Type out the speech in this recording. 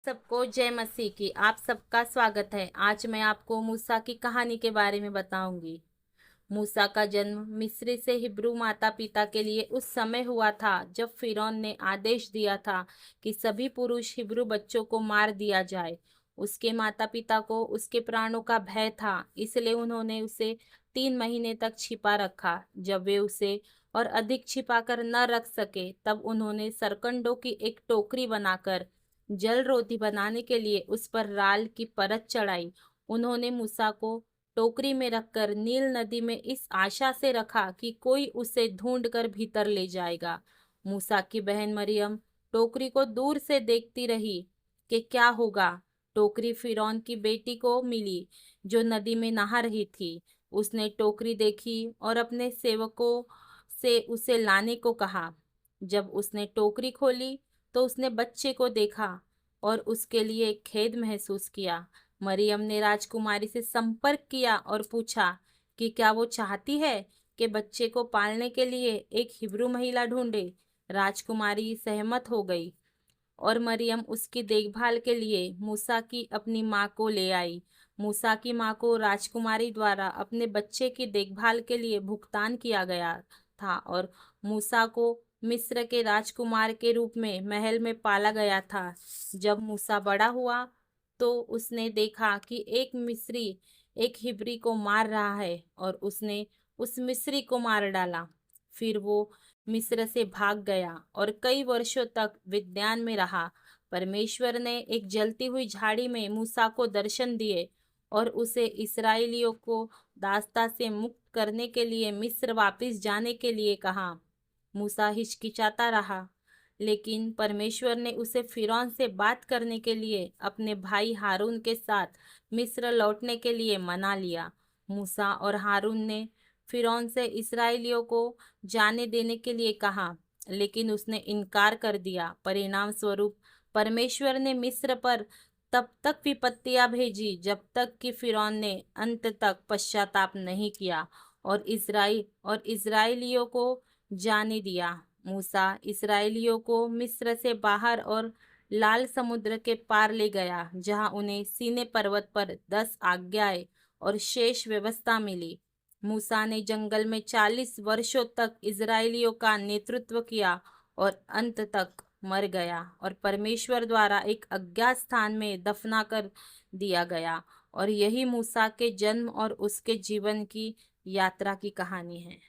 सबको जय मसीह की। आप सबका स्वागत है। आज मैं आपको मूसा की कहानी के बारे में बताऊंगी। मूसा का जन्म मिस्र से हिब्रू माता पिता के लिए उस समय हुआ था जब फिरौन ने आदेश दिया था कि सभी पुरुष हिब्रू बच्चों को मार दिया जाए। उसके माता पिता को उसके प्राणों का भय था, इसलिए उन्होंने उसे 3 महीने तक छिपा रखा। जब वे उसे और अधिक छिपा कर न रख सके, तब उन्होंने सरकंडों की एक टोकरी बनाकर जल रोटी बनाने के लिए उस पर राल की परत चढ़ाई। उन्होंने मूसा को टोकरी में रखकर नील नदी में इस आशा से रखा कि कोई उसे ढूंढकर भीतर ले जाएगा। मूसा की बहन मरियम टोकरी को दूर से देखती रही कि क्या होगा। टोकरी फिरौन की बेटी को मिली जो नदी में नहा रही थी। उसने टोकरी देखी और अपने सेवकों से उसे लाने को कहा। जब उसने टोकरी खोली तो उसने बच्चे को देखा और उसके लिए खेद महसूस किया। मरियम ने राजकुमारी से संपर्क किया और पूछा कि क्या वो चाहती है कि बच्चे को पालने के लिए एक हिब्रू महिला ढूंढे। राजकुमारी सहमत हो गई और मरियम उसकी देखभाल के लिए मूसा की अपनी माँ को ले आई। मूसा की माँ को राजकुमारी द्वारा अपने बच्चे की देखभाल के लिए भुगतान किया गया था और मूसा को मिस्र के राजकुमार के रूप में महल में पाला गया था। जब मूसा बड़ा हुआ तो उसने देखा कि एक मिस्री एक हिब्री को मार रहा है और उसने उस मिस्री को मार डाला। फिर वो मिस्र से भाग गया और कई वर्षों तक विद्यान में रहा। परमेश्वर ने एक जलती हुई झाड़ी में मूसा को दर्शन दिए और उसे इस्राएलियों को दास्ता से मुक्त करने के लिए मिस्र वापस जाने के लिए कहा। मूसा हिचकिचाता रहा, लेकिन परमेश्वर ने उसे फिरौन से बात करने के लिए अपने भाई हारून के साथ मिस्र लौटने के लिए मना लिया। मूसा और हारून ने फिरौन से इस्राएलियों को जाने देने के लिए कहा, लेकिन उसने इनकार कर दिया। परिणाम स्वरूप परमेश्वर ने मिस्र पर तब तक विपत्तियां भेजी जब तक कि फिरौन ने अंत तक पश्चाताप नहीं किया और इस्राएलियों को जाने दिया। मूसा इस्राएलियों को मिस्र से बाहर और लाल समुद्र के पार ले गया, जहां उन्हें सीने पर्वत पर 10 आज्ञाएं और शेष व्यवस्था मिली। मूसा ने जंगल में 40 वर्षों तक इस्राएलियों का नेतृत्व किया और अंत तक मर गया और परमेश्वर द्वारा एक अज्ञात स्थान में दफना कर दिया गया। और यही मूसा के जन्म और उसके जीवन की यात्रा की कहानी है।